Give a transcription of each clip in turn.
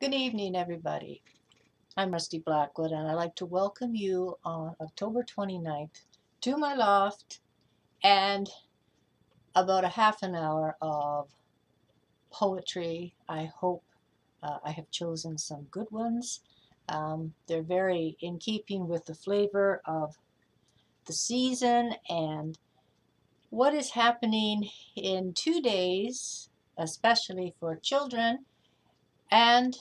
Good evening, everybody. I'm Rusty Blackwood, and I'd like to welcome you on October 29th to my loft and about a half an hour of poetry. I hope I have chosen some good ones. They're very in keeping with the flavor of the season and what is happening in 2 days, especially for children, and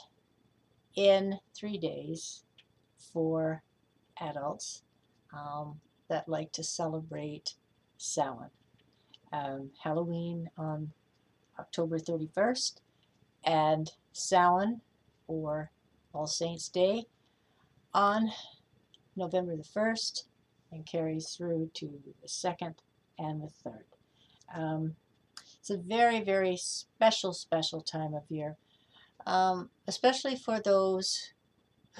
in 3 days for adults that like to celebrate Samhain. Halloween on October 31st and Samhain, or All Saints' Day, on November the 1st and carries through to the 2nd and the 3rd. It's a very, very special time of year, especially for those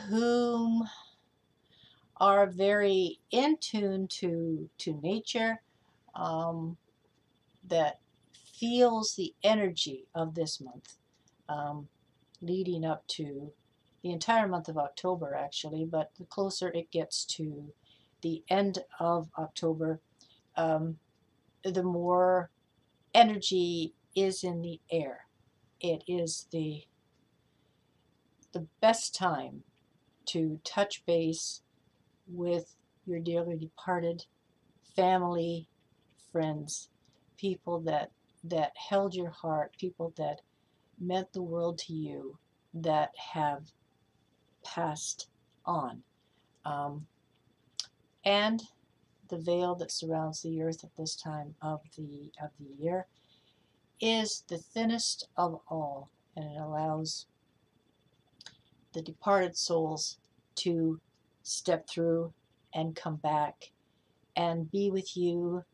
whom are very in tune to nature, that feels the energy of this month, leading up to the entire month of October, actually. But the closer it gets to the end of October, the more energy is in the air. It is the best time to touch base with your dearly departed family, friends, people that held your heart, people that meant the world to you, that have passed on. And the veil that surrounds the earth at this time of the year is the thinnest of all, and it allows the departed souls to step through and come back and be with you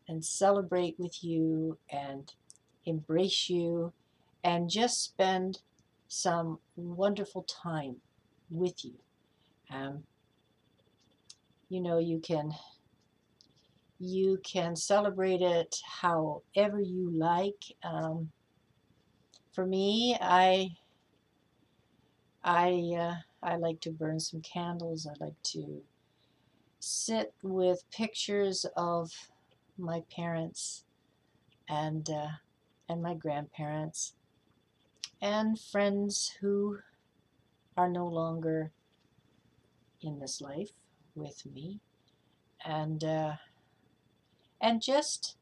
and celebrate with you and embrace you and just spend some wonderful time with you. You can celebrate it however you like. For me, I like to burn some candles. I like to sit with pictures of my parents and my grandparents and friends who are no longer in this life with me, and just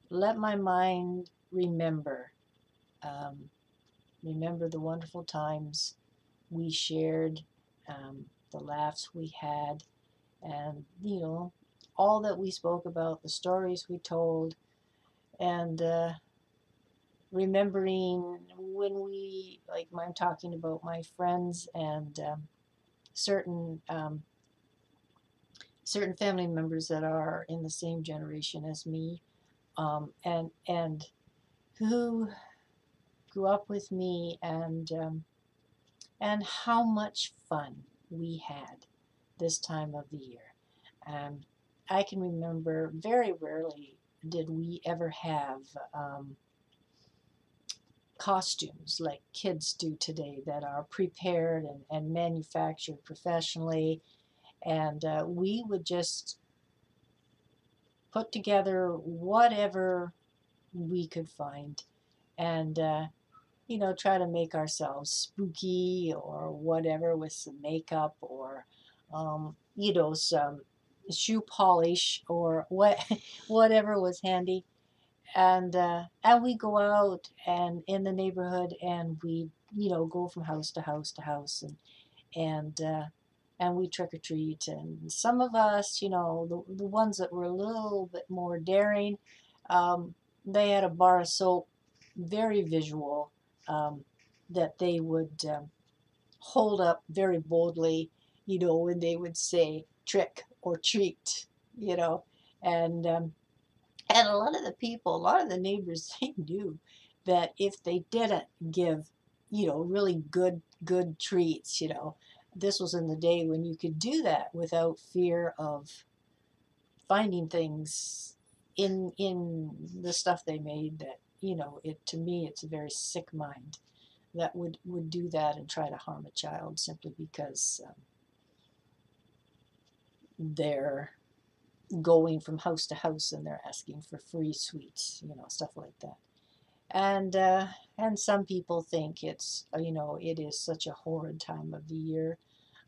let my mind remember the wonderful times we shared, the laughs we had, and all that we spoke about, the stories we told, and remembering when I'm talking about my friends and certain family members that are in the same generation as me, and who grew up with me, and how much fun we had this time of the year. I can remember very rarely did we ever have costumes like kids do today that are prepared and manufactured professionally, and we would just put together whatever we could find and try to make ourselves spooky or whatever with some makeup or some shoe polish or whatever was handy, and we go out and in the neighborhood, and we go from house to house to house, and we trick or treat. And some of us, the ones that were a little bit more daring, they had a bar of soap, very visual, that they would hold up very boldly, when they would say trick or treat, and a lot of the people, a lot of the neighbors, they knew that if they didn't give, really good treats, this was in the day when you could do that without fear of finding things in the stuff they made that, to me, it's a very sick mind that would do that and try to harm a child simply because they're going from house to house and they're asking for free sweets, stuff like that. And some people think it's, it is such a horrid time of the year,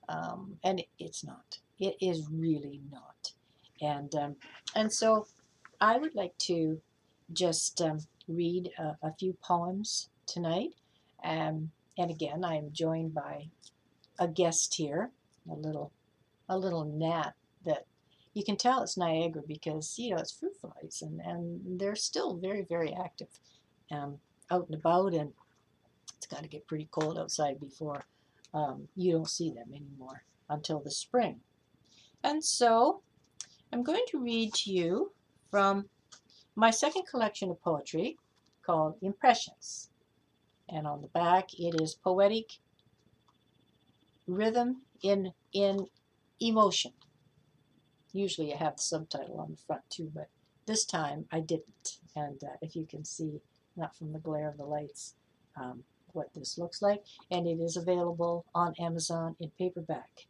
and it's not. It is really not. And so I would like to just read a few poems tonight. And again, I am joined by a guest here, a little gnat that you can tell it's Niagara because it's fruit flies and they're still very, very active out and about, and it's got to get pretty cold outside before you don't see them anymore until the spring. And so I'm going to read to you from my second collection of poetry called Impressions. And on the back it is poetic rhythm in emotion. Usually I have the subtitle on the front too, but this time I didn't. And if you can see, not from the glare of the lights, what this looks like. And it is available on Amazon in paperback.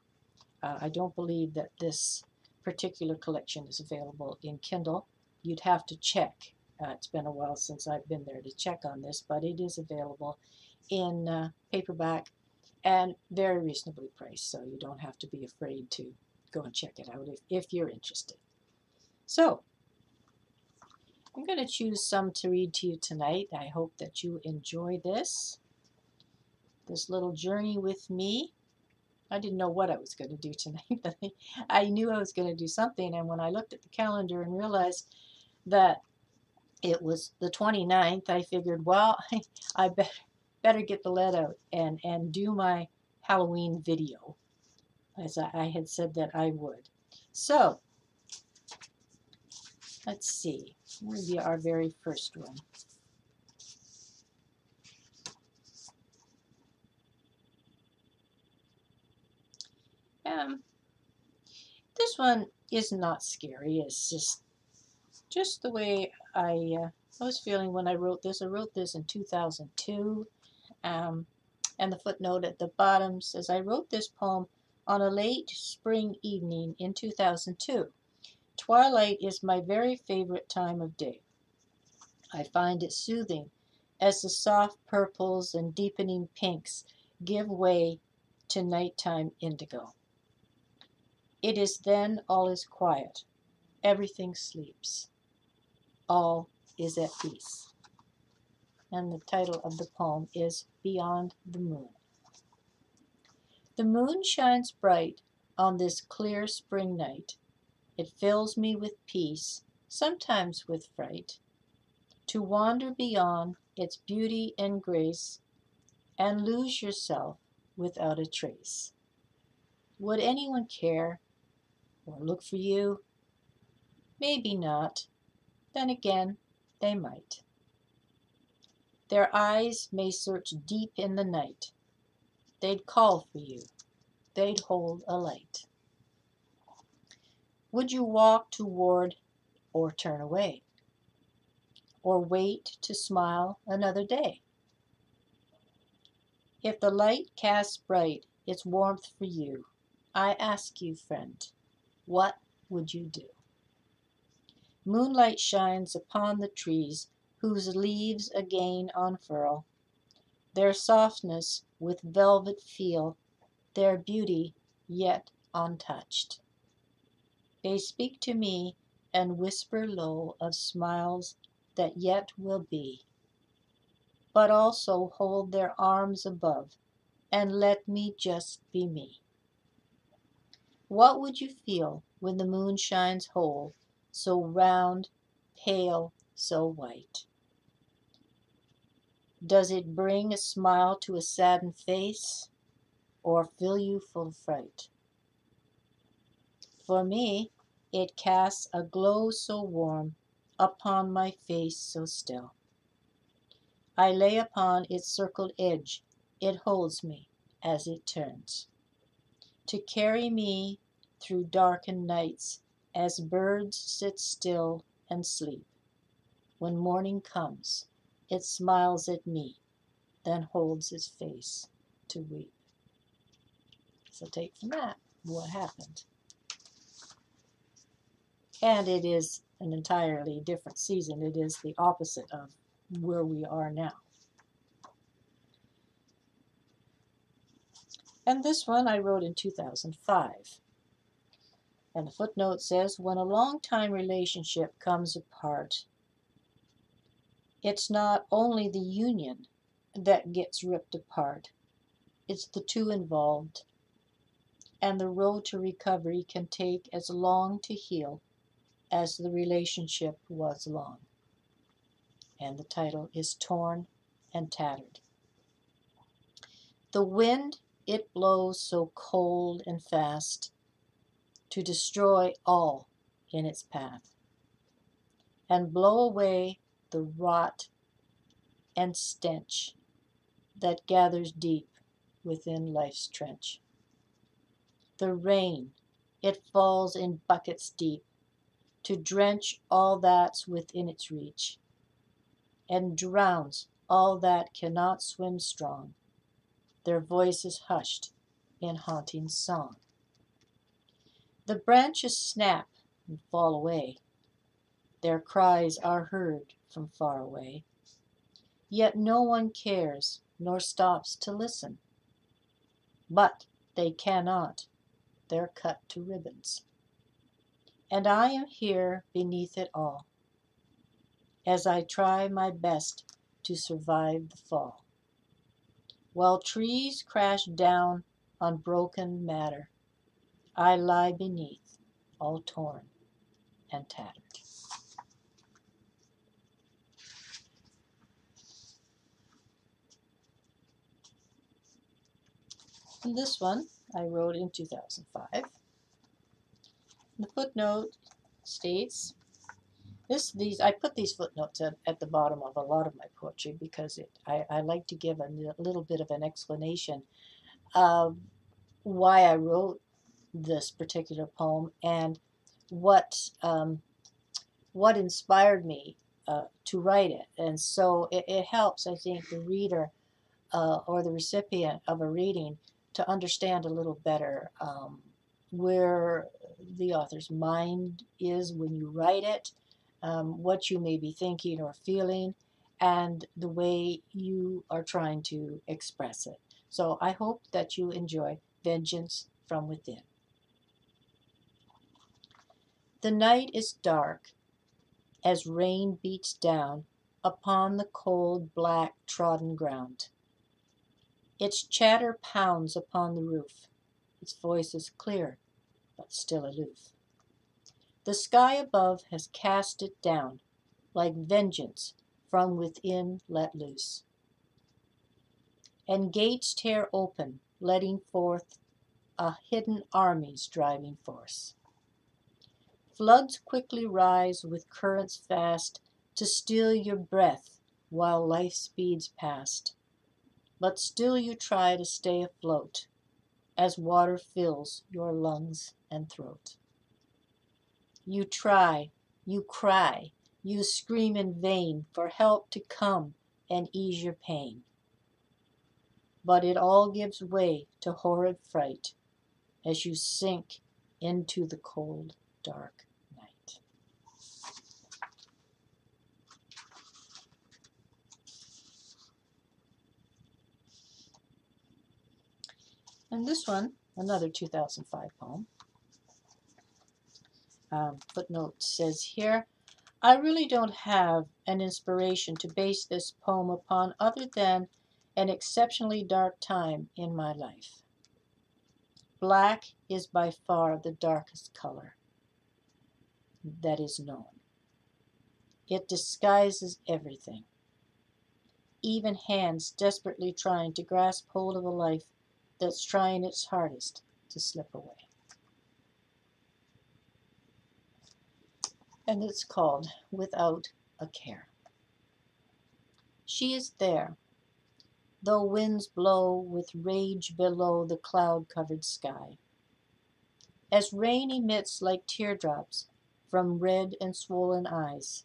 I don't believe that this particular collection is available in Kindle. You'd have to check. It's been a while since I've been there to check on this, but it is available in paperback and very reasonably priced, so you don't have to be afraid to go and check it out if you're interested. So I'm going to choose some to read to you tonight. I hope that you enjoy this little journey with me. I didn't know what I was going to do tonight, but I knew I was going to do something. And when I looked at the calendar and realized that it was the 29th, I figured, well, I better get the lead out and do my Halloween video, as I had said that I would. So let's see. Maybe our very first one. This one is not scary. It's just the way I was feeling when I wrote this. I wrote this in 2002, and the footnote at the bottom says, I wrote this poem on a late spring evening in 2002. Twilight is my very favorite time of day. I find it soothing as the soft purples and deepening pinks give way to nighttime indigo. It is then all is quiet. Everything sleeps. All is at peace. And the title of the poem is Beyond the Moon. The moon shines bright on this clear spring night. It fills me with peace, sometimes with fright, to wander beyond its beauty and grace and lose yourself without a trace. Would anyone care or look for you? Maybe not. Then again, they might. Their eyes may search deep in the night. They'd call for you. They'd hold a light. Would you walk toward or turn away? Or wait to smile another day? If the light casts bright its warmth for you, I ask you, friend, what would you do? Moonlight shines upon the trees whose leaves again unfurl, their softness with velvet feel, their beauty yet untouched. They speak to me and whisper low of smiles that yet will be, but also hold their arms above and let me just be me. What would you feel when the moon shines whole, so round, pale, so white? Does it bring a smile to a saddened face, or fill you full of fright? For me, it casts a glow so warm upon my face so still. I lay upon its circled edge, it holds me as it turns, to carry me through darkened nights as birds sit still and sleep. When morning comes, it smiles at me, then holds his face to weep. So take from that what happened. And it is an entirely different season. It is the opposite of where we are now. And this one I wrote in 2005. And the footnote says, when a long-time relationship comes apart, it's not only the union that gets ripped apart, it's the two involved. And the road to recovery can take as long to heal as the relationship was long. And the title is Torn and Tattered. The wind, it blows so cold and fast to destroy all in its path, and blow away the rot and stench that gathers deep within life's trench. The rain, it falls in buckets deep to drench all that's within its reach, and drowns all that cannot swim strong, their voices hushed in haunting song. The branches snap and fall away, their cries are heard from far away, yet no one cares nor stops to listen. But they cannot, they're cut to ribbons. And I am here beneath it all, as I try my best to survive the fall. While trees crash down on broken matter, I lie beneath, all torn and tattered. And this one I wrote in 2005. The footnote states, I put these footnotes at the bottom of a lot of my poetry because I like to give a little bit of an explanation of why I wrote this particular poem and what inspired me to write it. And so it helps, I think, the reader or the recipient of a reading to understand a little better where the author's mind is when you write it, what you may be thinking or feeling, and the way you are trying to express it. So I hope that you enjoy Vengeance from Within. The night is dark as rain beats down upon the cold, black, trodden ground. Its chatter pounds upon the roof. Its voice is clear, but still aloof. The sky above has cast it down, like vengeance from within let loose. And gates tear open, letting forth a hidden army's driving force. Floods quickly rise with currents fast to steal your breath while life speeds past. But still you try to stay afloat as water fills your lungs and throat. You try, you cry, you scream in vain for help to come and ease your pain. But it all gives way to horrid fright as you sink into the cold, dark night. And this one, another 2005 poem. Footnote says here, I really don't have an inspiration to base this poem upon other than an exceptionally dark time in my life. Black is by far the darkest color that is known. It disguises everything, even hands desperately trying to grasp hold of a life that's trying its hardest to slip away. And it's called Without a Care. She is there, though winds blow with rage below the cloud-covered sky, as rain emits like teardrops from red and swollen eyes.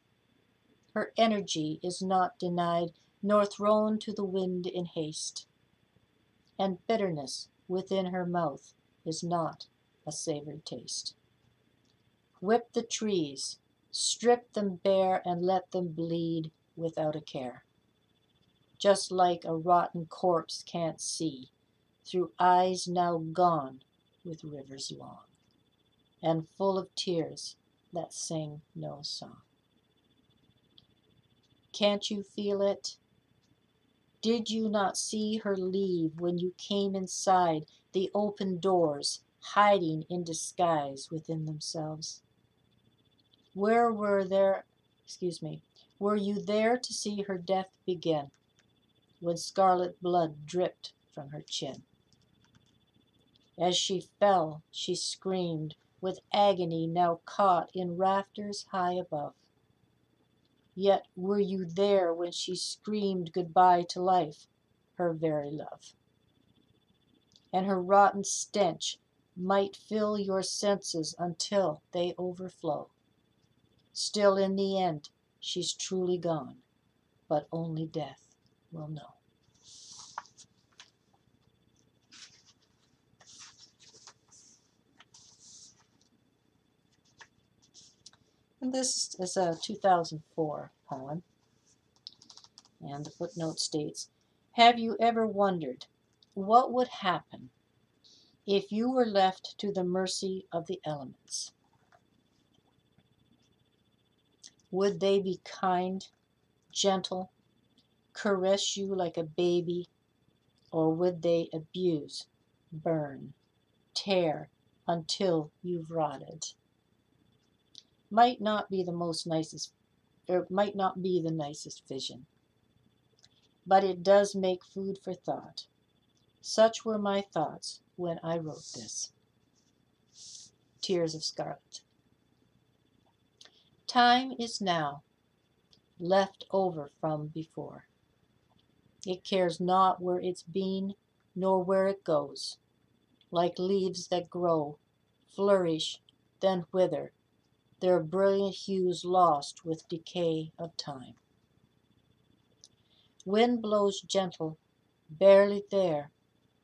Her energy is not denied nor thrown to the wind in haste. And bitterness within her mouth is not a savory taste. Whip the trees, strip them bare, and let them bleed without a care. Just like a rotten corpse can't see through eyes now gone with rivers long, and full of tears that sing no song. Can't you feel it? Did you not see her leave when you came inside the open doors, hiding in disguise within themselves? Where were there, were you there to see her death begin, when scarlet blood dripped from her chin? As she fell, she screamed with agony now caught in rafters high above. Yet were you there when she screamed goodbye to life, her very love? And her rotten stench might fill your senses until they overflow. Still in the end, she's truly gone, but only death will know. And this is a 2004 poem. And the footnote states, have you ever wondered what would happen if you were left to the mercy of the elements? Would they be kind, gentle, caress you like a baby, or would they abuse, burn, tear until you've rotted? Might not be the nicest vision, but it does make food for thought. Such were my thoughts when I wrote this. Tears of Scarlet. Time is now, left over from before. It cares not where it's been, nor where it goes. Like leaves that grow, flourish, then wither, their brilliant hues lost with decay of time. Wind blows gentle, barely there,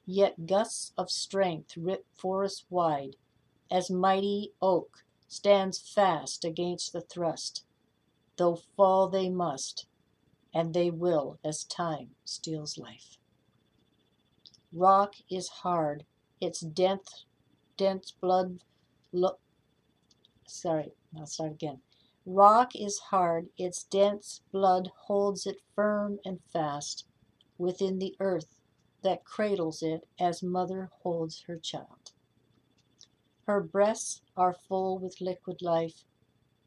yet gusts of strength rip forests wide, as mighty oak stands fast against the thrust, though fall they must, and they will as time steals life. Rock is hard, its dense blood Rock is hard, its dense blood holds it firm and fast within the earth that cradles it as mother holds her child. Her breasts are full with liquid life,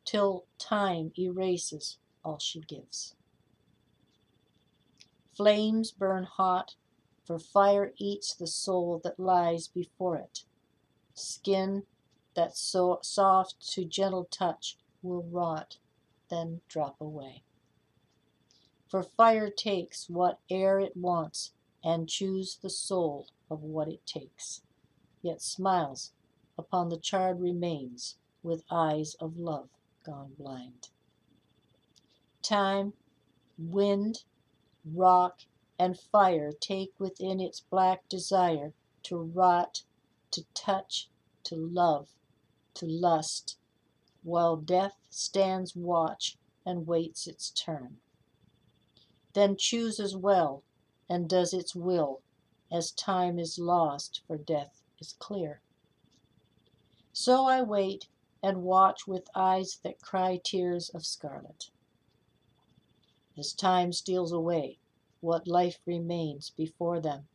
till time erases all she gives. Flames burn hot, for fire eats the soul that lies before it. Skin that so soft to gentle touch will rot, then drop away. For fire takes what air it wants, and chews the soul of what it takes, yet smiles upon the charred remains with eyes of love gone blind. Time, wind, rock, and fire take within its black desire to rot, to touch, to love, to lust, while death stands watch and waits its turn. Then chooses well and does its will, as time is lost for death is clear. So I wait and watch with eyes that cry tears of scarlet. As time steals away what life remains before them,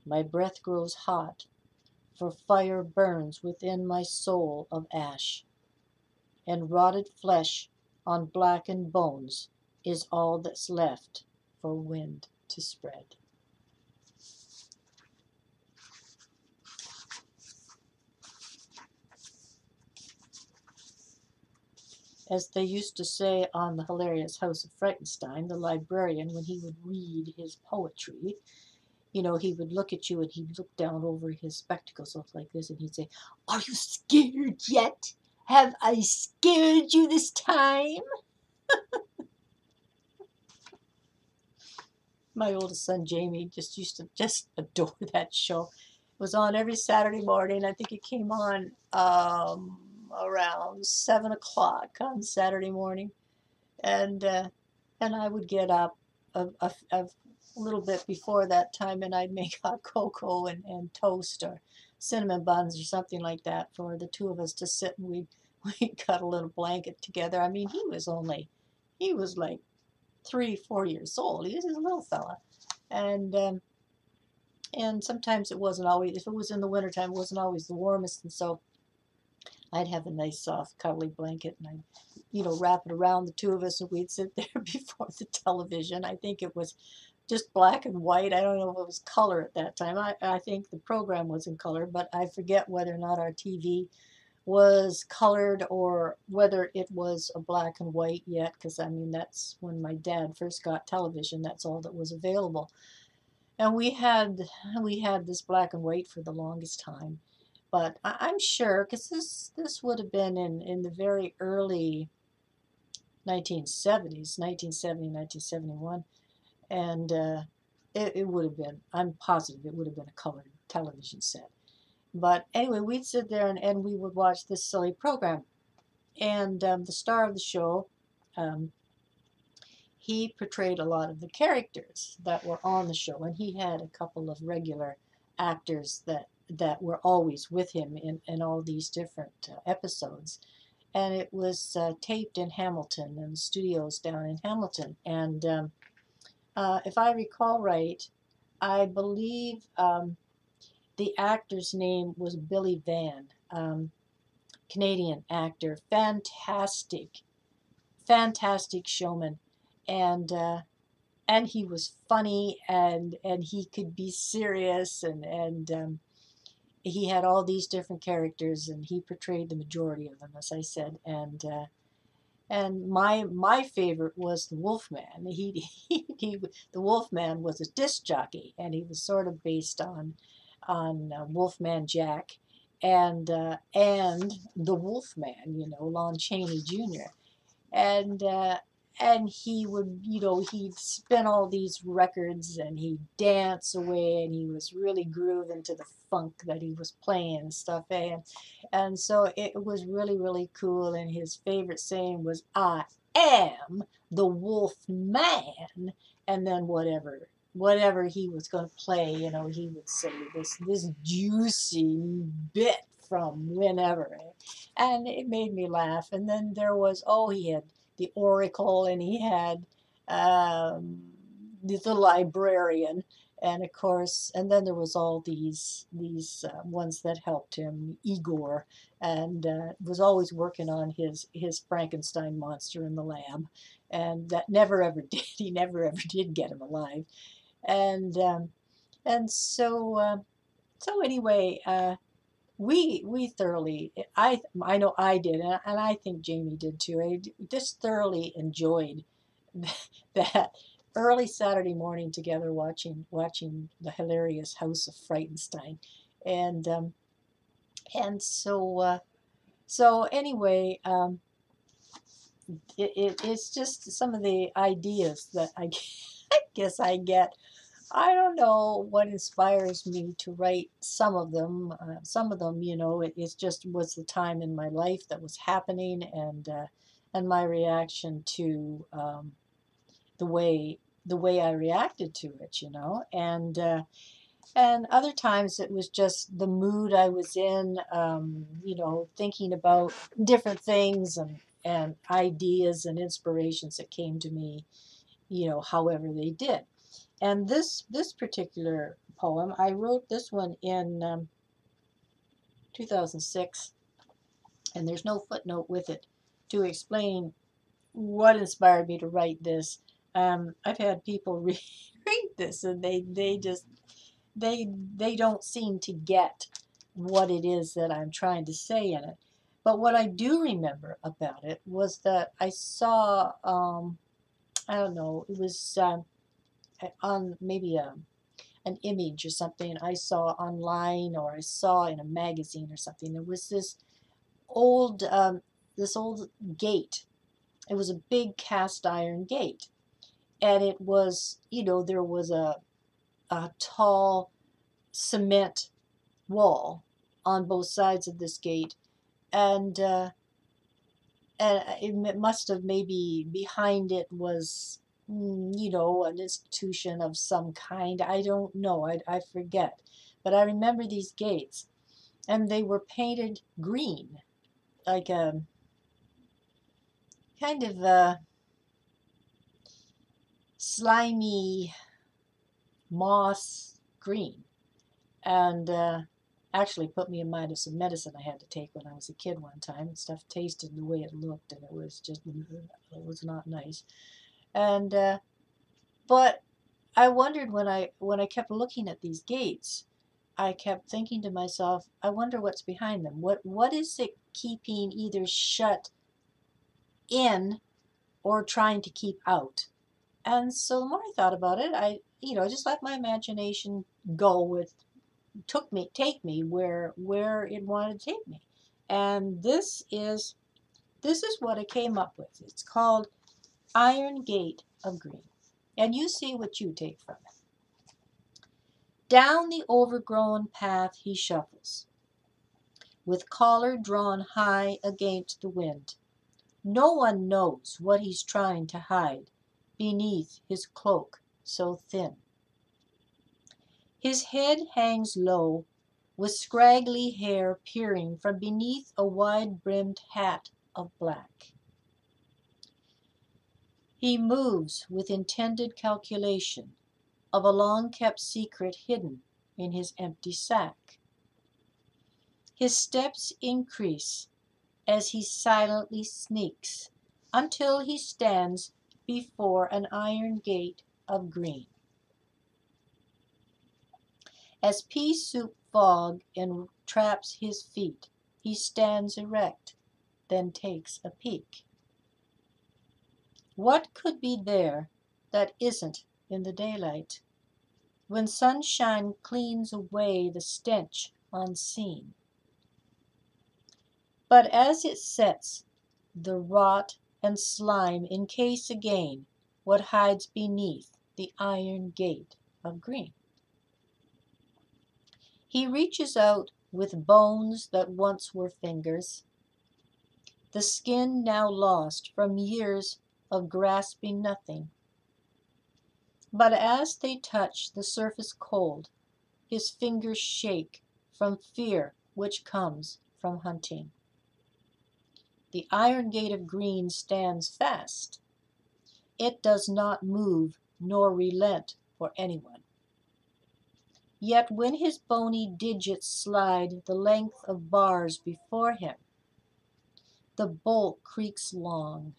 my breath grows hot, for fire burns within my soul of ash, and rotted flesh on blackened bones is all that's left for wind to spread. As they used to say on the hilarious House of Frankenstein, the librarian, when he would read his poetry, he would look at you and he'd look down over his spectacles like this and he'd say, "Are you scared yet? Have I scared you this time?" My oldest son Jamie just used to just adore that show. It was on every Saturday morning. I think it came on around 7 o'clock on Saturday morning, and I would get up a little bit before that time, and I'd make hot cocoa and toast or cinnamon buns or something like that for the two of us to sit, and we'd cut a little blanket together. I mean, he was like 3, 4 years old. He was a little fella, and sometimes it wasn't always, if it was in the wintertime, it wasn't always the warmest, and so I'd have a nice soft cuddly blanket, and I'd wrap it around the two of us, and we'd sit there before the television. I think it was just black and white. I don't know if it was color at that time. I think the program was in color, but I forget whether or not our TV was colored or whether it was a black and white yet, because I mean, that's when my dad first got television. That's all that was available. And we had this black and white for the longest time. But I'm sure, because this would have been in the very early 1970s, 1970, 1971, and it would have been, I'm positive it would have been a colored television set. But anyway, we'd sit there and we would watch this silly program. And the star of the show, he portrayed a lot of the characters that were on the show, and he had a couple of regular actors that were always with him in all these different episodes. And it was taped in Hamilton, and studios down in Hamilton. And if I recall right, I believe the actor's name was Billy Van, Canadian actor, fantastic showman, and he was funny, and he could be serious, and he had all these different characters, and he portrayed the majority of them, as I said, and my favorite was the Wolfman. The Wolfman was a disc jockey, and he was sort of based on Wolfman Jack, and the Wolfman, Lon Chaney Jr. And he would, he'd spin all these records, and he'd dance away, and he was really grooving to the funk that he was playing and stuff. And so it was really, really cool. And his favorite saying was, "I am the Wolf Man." And then whatever he was going to play, he would say this juicy bit from whenever. And it made me laugh. And then there was, he had the Oracle, and he had the librarian, and of course, and then there was all these ones that helped him, Igor, and was always working on his Frankenstein monster in the lab, and that never ever did. He never ever did get him alive, and so anyway. We thoroughly, I know I did, and I think Jamie did too. I just thoroughly enjoyed that early Saturday morning together, watching the hilarious House of Frightenstein, and so anyway, it's just some of the ideas that I guess I get. I don't know what inspires me to write some of them. Some of them, it just was the time in my life that was happening, and my reaction to the way I reacted to it, and other times it was just the mood I was in, thinking about different things and ideas and inspirations that came to me, however they did. And this particular poem, I wrote this one in 2006, and there's no footnote with it to explain what inspired me to write this. I've had people read this, and they don't seem to get what it is that I'm trying to say in it. But what I do remember about it was that I saw, I don't know, it was on maybe an image or something I saw online, or I saw in a magazine or something. There was this old gate. It was a big cast iron gate, and it was, there was a tall cement wall on both sides of this gate, and it must have, maybe behind it was, an institution of some kind. I don't know. I forget. But I remember these gates, and they were painted green, like a kind of a slimy moss green. And actually put me in mind of some medicine I had to take when I was a kid one time. Stuff tasted the way it looked, and it was not nice. And but I wondered, when I kept looking at these gates, I kept thinking to myself, I wonder what's behind them. What is it keeping either shut in or trying to keep out? And so the more I thought about it, I just let my imagination go with take me where it wanted to take me. And this is what I came up with. It's called Iron Gate of Green. And you see what you take from it. Down the overgrown path he shuffles, with collar drawn high against the wind. No one knows what he's trying to hide beneath his cloak so thin. His head hangs low, with scraggly hair peering from beneath a wide-brimmed hat of black. He moves with intended calculation of a long-kept secret hidden in his empty sack. His steps increase as he silently sneaks until he stands before an iron gate of green. As pea soup fog entraps his feet, he stands erect, then takes a peek. What could be there that isn't in the daylight, when sunshine cleans away the stench unseen? But as it sets, the rot and slime encase again what hides beneath the iron gate of green. He reaches out with bones that once were fingers, the skin now lost from years of grasping nothing. But as they touch the surface cold, his fingers shake from fear which comes from hunting. The iron gate of green stands fast. It does not move nor relent for anyone. Yet when his bony digits slide the length of bars before him, the bolt creaks long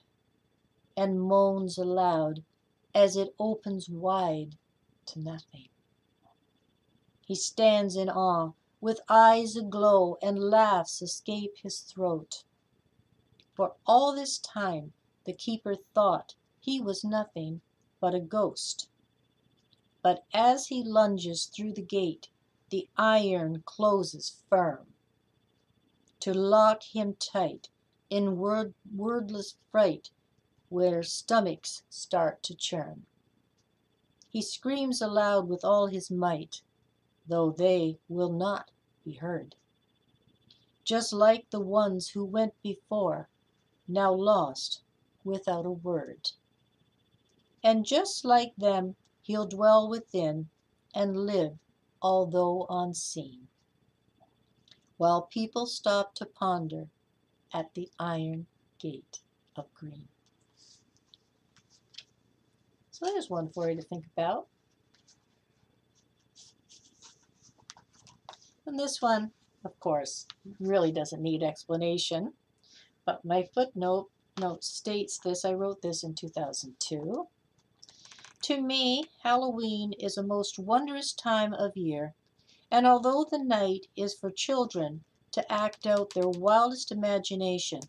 and moans aloud as it opens wide to nothing. He stands in awe, with eyes aglow, and laughs escape his throat. For all this time the keeper thought he was nothing but a ghost. But as he lunges through the gate, the iron closes firm, to lock him tight in wordless fright where stomachs start to churn. He screams aloud with all his might, though they will not be heard. Just like the ones who went before, now lost without a word. And just like them, he'll dwell within and live although unseen, while people stop to ponder at the iron gate of green. So there's one for you to think about. And this one, of course, really doesn't need explanation, but my footnote states this. I wrote this in 2002. To me, Halloween is a most wondrous time of year, and although the night is for children to act out their wildest imagination,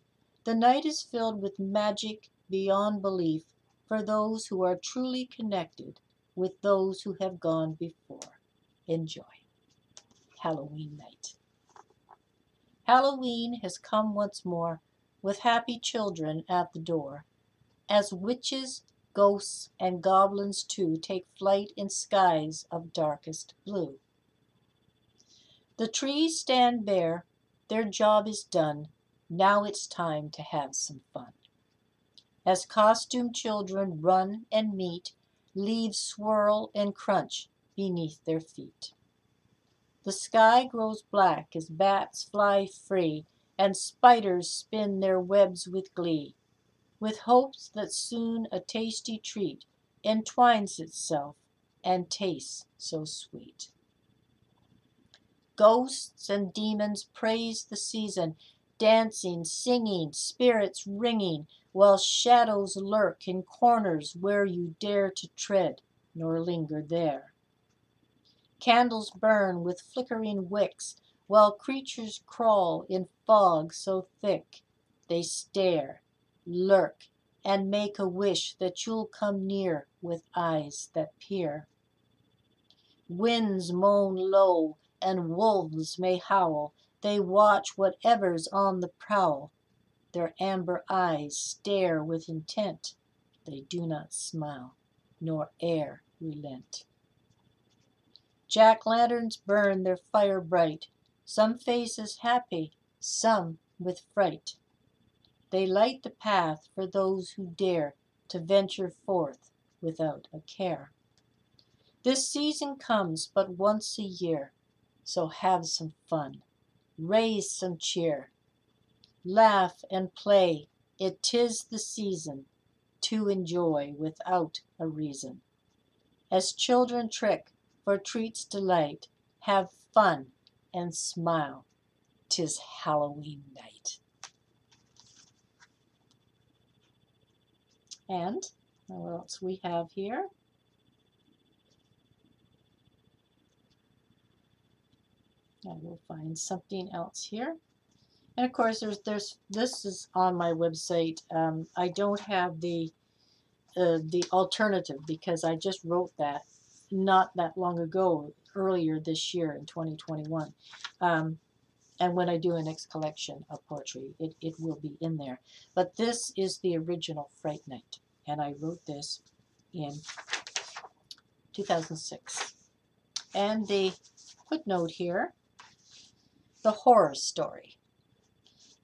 the night is filled with magic beyond belief for those who are truly connected with those who have gone before. Enjoy. Halloween night. Halloween has come once more with happy children at the door, as witches Ghosts and goblins too take flight in skies of darkest blue. The trees stand bare, their job is done, now it's time to have some fun. As costumed children run and meet, leaves swirl and crunch beneath their feet. The sky grows black as bats fly free, and spiders spin their webs with glee, with hopes that soon a tasty treat entwines itself and tastes so sweet. Ghosts and demons praise the season, dancing, singing, spirits ringing, while shadows lurk in corners where you dare to tread nor linger there. Candles burn with flickering wicks, while creatures crawl in fog so thick. They stare, lurk, and make a wish that you'll come near with eyes that peer. Winds moan low, and wolves may howl. They watch whatever's on the prowl. Their amber eyes stare with intent. They do not smile, nor e'er relent. Jack-lanterns burn their fire bright, some faces happy, some with fright. They light the path for those who dare to venture forth without a care. This season comes but once a year, so have some fun, raise some cheer, laugh and play, it 'tis the season to enjoy without a reason. As children trick for treats delight, have fun and smile, 'tis Halloween night. And what else we have here? I will find something else here. And of course, there's this is on my website. I don't have the alternative because I just wrote that not that long ago, earlier this year in 2021. And when I do a next collection of poetry, it will be in there. But this is the original Fright Night, and I wrote this in 2006. And the footnote here, the horror story.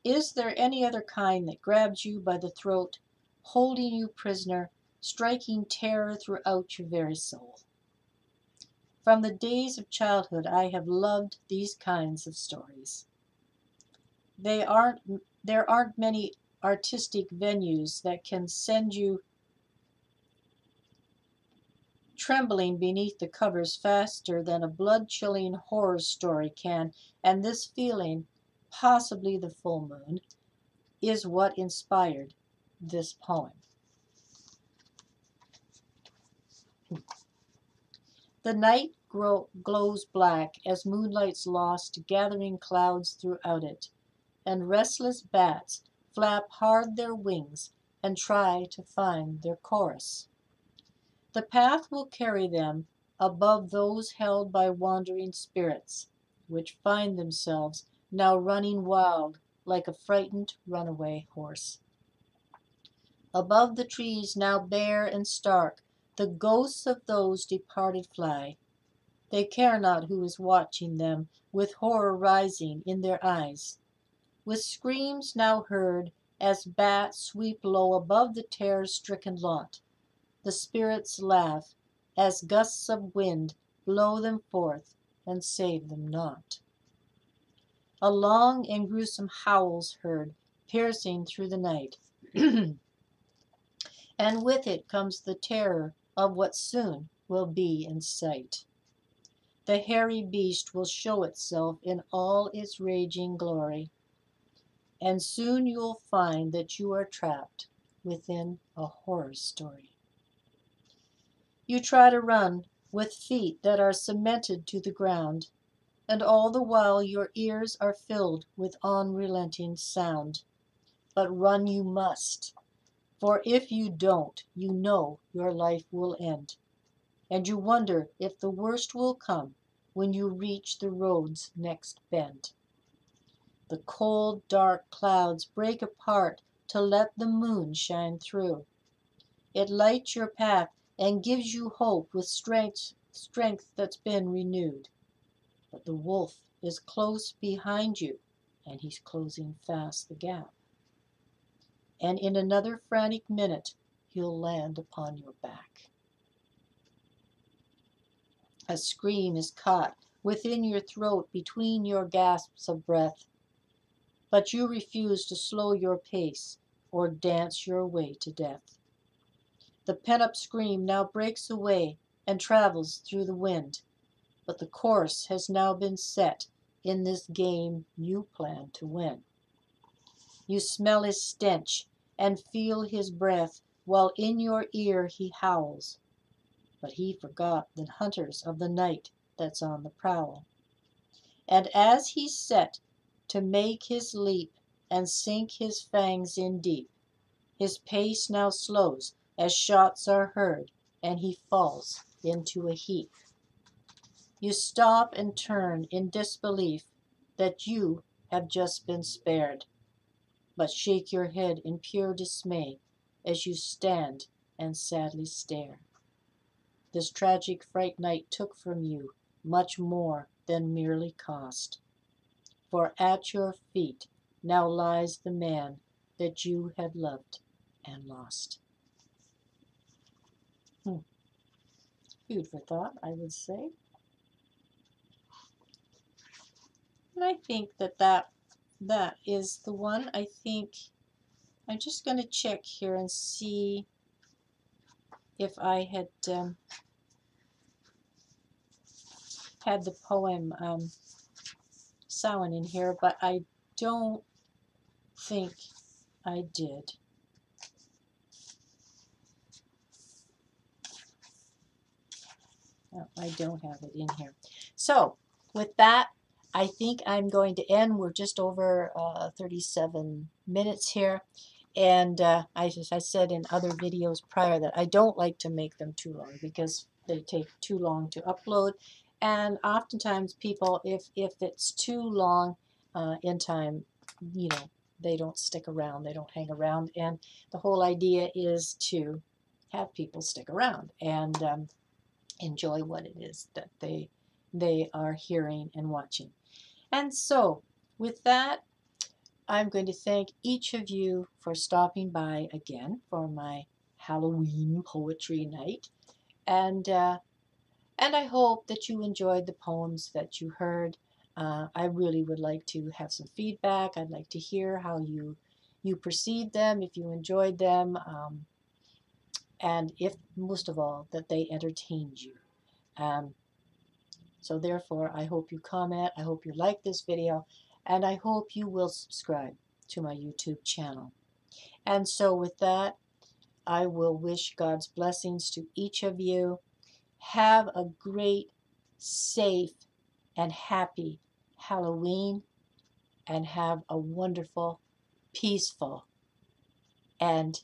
Is there any other kind that grabs you by the throat, holding you prisoner, striking terror throughout your very soul? From the days of childhood I have loved these kinds of stories. There aren't many artistic venues that can send you trembling beneath the covers faster than a blood-chilling horror story can, and this feeling, possibly the full moon, is what inspired this poem. The night glows black as moonlight's lost, gathering clouds throughout it, and restless bats flap hard their wings and try to find their chorus. The path will carry them above those held by wandering spirits, which find themselves now running wild like a frightened runaway horse. Above the trees now bare and stark, the ghosts of those departed fly. They care not who is watching them, with horror rising in their eyes. With screams now heard as bats sweep low above the terror-stricken lot, the spirits laugh as gusts of wind blow them forth and save them not. A long and gruesome howl's heard, piercing through the night, and with it comes the terror of what soon will be in sight. The hairy beast will show itself in all its raging glory, and soon you'll find that you are trapped within a horror story. You try to run with feet that are cemented to the ground, and all the while your ears are filled with unrelenting sound. But run you must, for if you don't, you know your life will end, and you wonder if the worst will come when you reach the road's next bend. The cold, dark clouds break apart to let the moon shine through. It lights your path and gives you hope with strength that's been renewed. But the wolf is close behind you, and he's closing fast the gap. And in another frantic minute, he'll land upon your back. A scream is caught within your throat between your gasps of breath, but you refuse to slow your pace or dance your way to death. The pent-up scream now breaks away and travels through the wind, but the course has now been set in this game you plan to win. You smell his stench and feel his breath while in your ear he howls. But he forgot the hunters of the night that's on the prowl. And as he's set to make his leap and sink his fangs in deep, his pace now slows as shots are heard and he falls into a heap. You stop and turn in disbelief that you have just been spared, but shake your head in pure dismay as you stand and sadly stare. This tragic fright night took from you much more than merely cost, for at your feet now lies the man that you had loved and lost. Food for thought, I would say. And I think that is the one. I think I'm just going to check here and see if I had had the poem Samhain in here, but I don't think I did. No, I don't have it in here. So with that, I think I'm going to end. We're just over 37 minutes here. And as I said in other videos prior, that I don't like to make them too long because they take too long to upload. And oftentimes people, if it's too long in time, you know, they don't stick around, they don't hang around. And the whole idea is to have people stick around and enjoy what it is that they are hearing and watching. And so with that, I'm going to thank each of you for stopping by again for my Halloween poetry night. And I hope that you enjoyed the poems that you heard. I really would like to have some feedback. I'd like to hear how you perceived them, if you enjoyed them, and if, most of all, that they entertained you. So therefore, I hope you comment, I hope you like this video, and I hope you will subscribe to my YouTube channel. And so with that, I will wish God's blessings to each of you. Have a great, safe, and happy Halloween, and have a wonderful, peaceful, and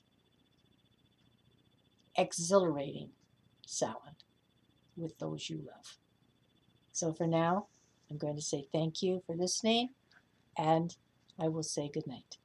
exhilarating Samhain with those you love. So for now, I'm going to say thank you for listening, and I will say good night.